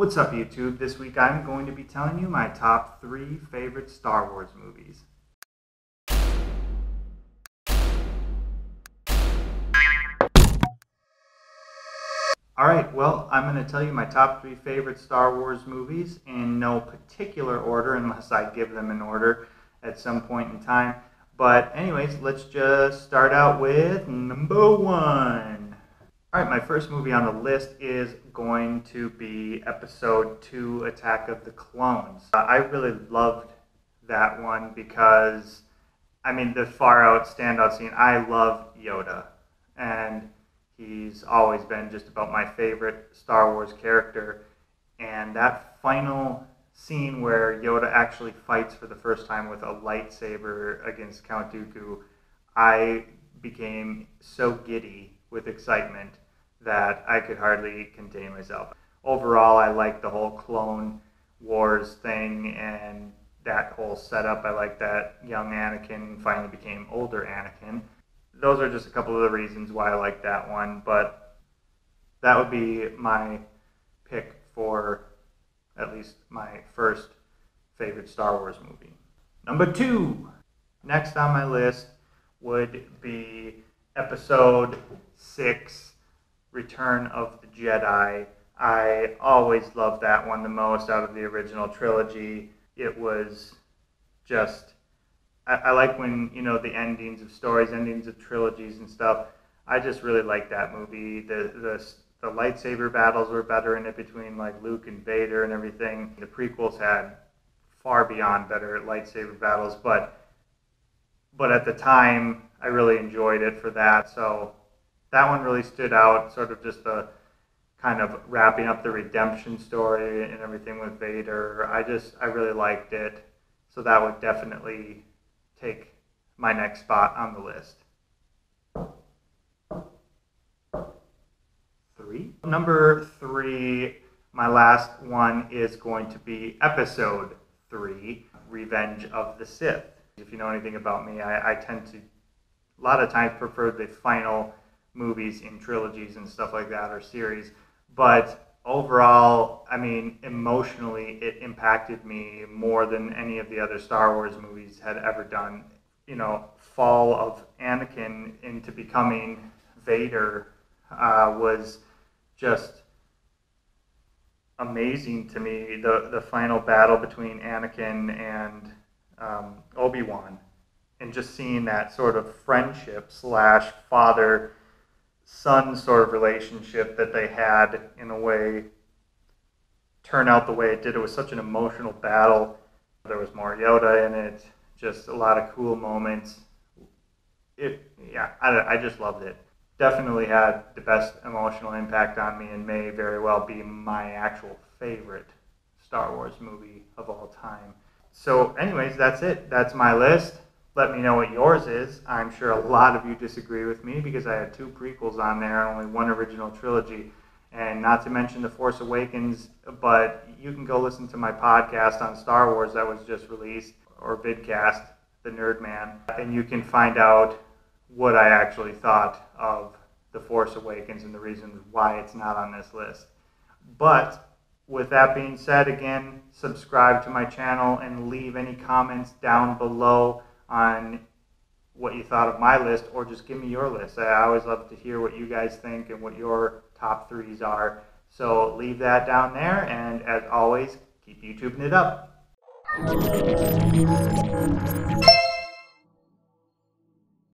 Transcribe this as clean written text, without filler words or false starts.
What's up, YouTube? This week I'm going to be telling you my top 3 favorite Star Wars movies. Alright, well, I'm going to tell you my top 3 favorite Star Wars movies in no particular order, unless I give them an order at some point in time. But anyways, let's just start out with number 1. Alright, my first movie on the list is going to be Episode 2, Attack of the Clones. I really loved that one because, the far out standout scene, I love Yoda. And he's always been just about my favorite Star Wars character. And that final scene where Yoda actually fights for the first time with a lightsaber against Count Dooku, I became so giddy with excitement that I could hardly contain myself. Overall, I like the whole Clone Wars thing and that whole setup. I like that young Anakin finally became older Anakin. Those are just a couple of the reasons why I like that one, but that would be my pick for at least my first favorite Star Wars movie. Number 2, next on my list would be Episode 6, Return of the Jedi. I always loved that one the most out of the original trilogy. It was just, I like when, the endings of stories, endings of trilogies and stuff. I just really like that movie. The lightsaber battles were better in it between like Luke and Vader and everything. The prequels had far beyond better lightsaber battles, but at the time I really enjoyed it for that. So that one really stood out, sort of just the kind of wrapping up the redemption story and everything with Vader. I really liked it. So that would definitely take my next spot on the list. 3. Number 3, my last one is going to be Episode 3, Revenge of the Sith. If you know anything about me, I tend to, a lot of times, prefer the final movies in trilogies and stuff like that, or series. But overall, emotionally, it impacted me more than any of the other Star Wars movies had ever done. Fall of Anakin into becoming Vader was just amazing to me. The final battle between Anakin and Obi-Wan, and just seeing that sort of friendship / father-son sort of relationship that they had, in a way, turn out the way it did. It was such an emotional battle. There was more Yoda in it, just a lot of cool moments. I just loved it. Definitely had the best emotional impact on me, and may very well be my actual favorite Star Wars movie of all time. So anyways, that's it. That's my list. Let me know what yours is. I'm sure a lot of you disagree with me because I had 2 prequels on there and only 1 original trilogy. And not to mention The Force Awakens, but you can go listen to my podcast on Star Wars that was just released, or vidcast, The Nerd Man, and you can find out what I actually thought of The Force Awakens and the reasons why it's not on this list. But with that being said, again, subscribe to my channel and leave any comments down below on what you thought of my list, or just give me your list. I always love to hear what you guys think and what your top 3s are. So leave that down there, and as always, keep YouTubing it up.